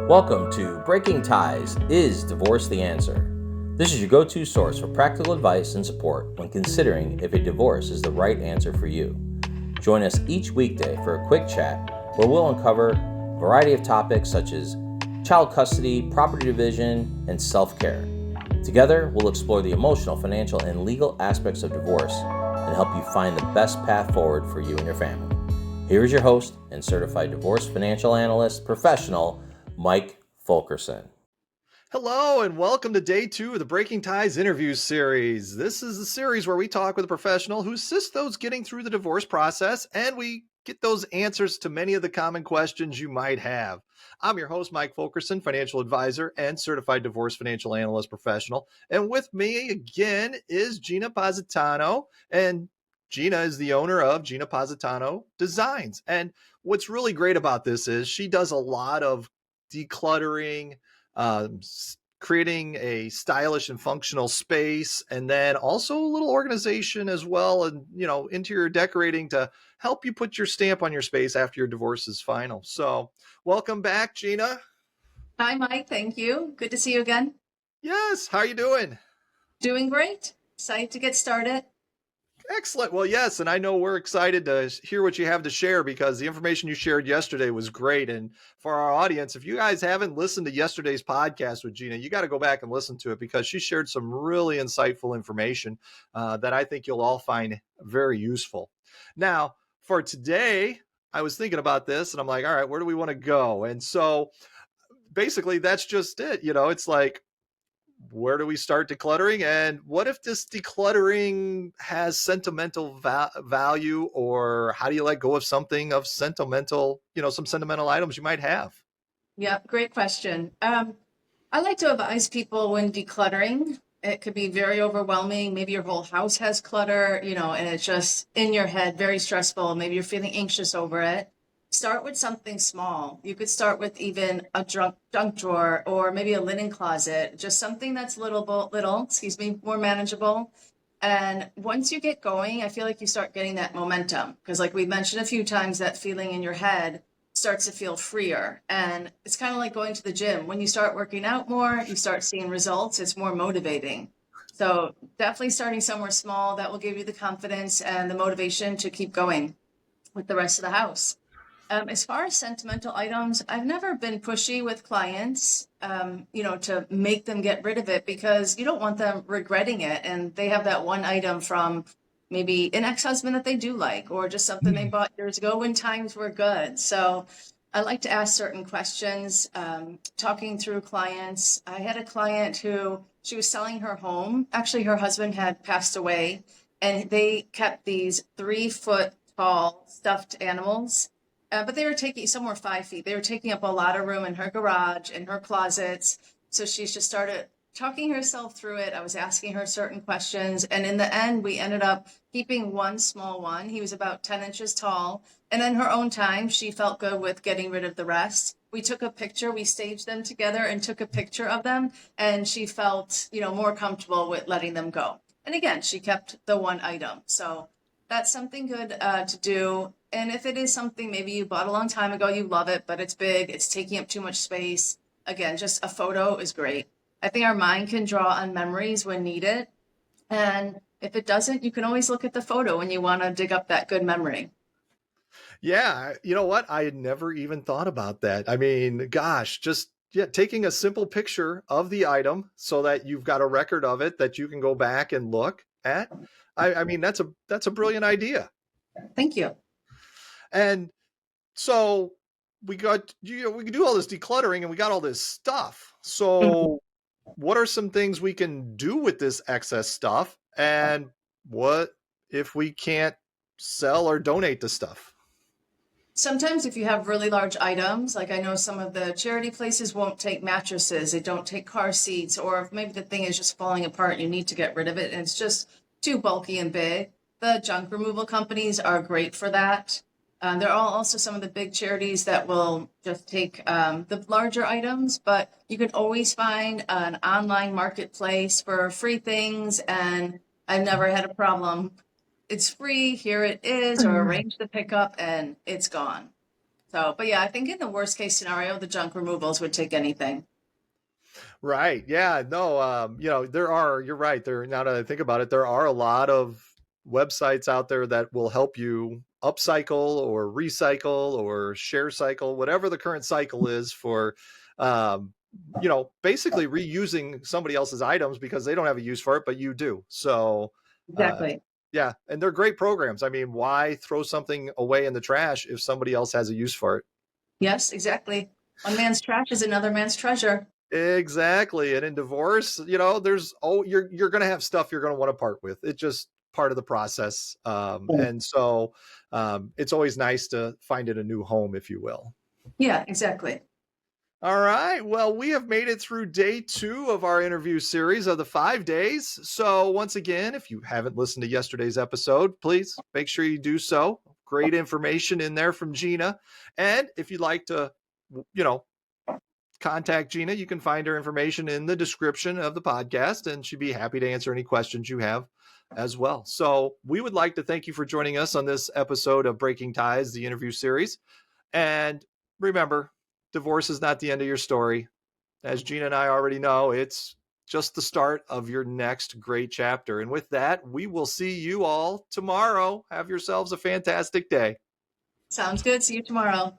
Welcome to Breaking Ties, Is Divorce the Answer? This is your go-to source for practical advice and support when considering if a divorce is the right answer for you. Join us each weekday for a quick chat where we'll uncover a variety of topics such as child custody, property division, and self-care. Together, we'll explore the emotional, financial, and legal aspects of divorce and help you find the best path forward for you and your family. Here is your host and Certified Divorce Financial Analyst professional, Mike Fulkerson. Hello and welcome to day 2 of the Breaking Ties interview series. This is the series where we talk with a professional who assists those getting through the divorce process, and we get those answers to many of the common questions you might have. I'm your host, Mike Fulkerson, financial advisor and certified divorce financial analyst professional. And with me again is Gina Positano, and Gina is the owner of Gina Positano Designs. And what's really great about this is she does a lot of decluttering, creating a stylish and functional space, and then also a little organization as well, and interior decorating to help you put your stamp on your space after your divorce is final. So welcome back, Gina. Hi, Mike. Thank you. Good to see you again. Yes, how are you doing? Doing great. Excited to get started. Excellent. Well, yes, and I know we're excited to hear what you have to share because the information you shared yesterday was great. And for our audience, if you guys haven't listened to yesterday's podcast with Gina, you got to go back and listen to it because she shared some really insightful information that I think you'll all find very useful. Now, for today, I was thinking about this and I'm like, all right, where do we want to go? And so basically, that's just it. It's like, where do we start decluttering, and what if this decluttering has sentimental value, or how do you let go of something of sentimental, some sentimental items you might have? Yeah, great question. I like to advise people when decluttering. It could be very overwhelming. Maybe your whole house has clutter, and it's just in your head, very stressful. Maybe you're feeling anxious over it. Start with something small. You could start with even a junk drawer or maybe a linen closet, just something that's little, more manageable. And once you get going, I feel like you start getting that momentum because, like we mentioned a few times, that feeling in your head starts to feel freer. And it's kind of like going to the gym. When you start working out more, you start seeing results. It's more motivating. So definitely starting somewhere small, that will give you the confidence and the motivation to keep going with the rest of the house. As far as sentimental items, I've never been pushy with clients, to make them get rid of it because you don't want them regretting it. And they have that one item from maybe an ex-husband that they do like, or just something they bought years ago when times were good. So I like to ask certain questions, talking through clients. I had a client who she was selling her home. Actually, her husband had passed away, and they kept these 3-foot tall stuffed animals. But they were some were 5 feet. They were taking up a lot of room in her garage, in her closets. So she just started talking herself through it. I was asking her certain questions. And in the end, we ended up keeping one small one. He was about 10 inches tall. And in her own time, she felt good with getting rid of the rest. We took a picture. We staged them together and took a picture of them. And she felt, more comfortable with letting them go. And again, she kept the one item. So that's something good to do. And if it is something maybe you bought a long time ago, you love it, but it's big, it's taking up too much space. Again, just a photo is great. I think our mind can draw on memories when needed. And if it doesn't, you can always look at the photo when you want to dig up that good memory. Yeah, you know what? I had never even thought about that. I mean, gosh, just taking a simple picture of the item so that you've got a record of it that you can go back and look at. I mean, that's a brilliant idea. Thank you. And so we got, we can do all this decluttering and we got all this stuff. So what are some things we can do with this excess stuff? And what if we can't sell or donate the stuff? Sometimes if you have really large items, like I know some of the charity places won't take mattresses, they don't take car seats, or if maybe the thing is just falling apart, you need to get rid of it and it's just too bulky and big. The junk removal companies are great for that. There are also some of the big charities that will just take the larger items, but you can always find an online marketplace for free things, and I've never had a problem. It's free, here it is, or arrange the pickup, and it's gone. So, but yeah, I think in the worst case scenario, the junk removals would take anything. Right. Yeah. No, you're right. Now that I think about it, there are a lot of websites out there that will help you upcycle or recycle or share cycle, whatever the current cycle is for, um, basically reusing somebody else's items because they don't have a use for it, but you do. So, uh, Exactly. yeah. And they're great programs. I mean, why throw something away in the trash if somebody else has a use for it? Yes, exactly. One man's trash is another man's treasure. Exactly. And in divorce, you're going to have stuff you're going to want to part with. It's just part of the process. And so it's always nice to find it a new home, if you will. Yeah, exactly. All right. Well, we have made it through day 2 of our interview series of the 5 days. So once again, if you haven't listened to yesterday's episode, please make sure you do so. Great information in there from Gina. And if you'd like to, you know, contact Gina, you can find her information in the description of the podcast, and she'd be happy to answer any questions you have as well. So we would like to thank you for joining us on this episode of Breaking Ties, the interview series. And remember, divorce is not the end of your story. As Gina and I already know, it's just the start of your next great chapter. And with that, we will see you all tomorrow. Have yourselves a fantastic day. Sounds good. See you tomorrow.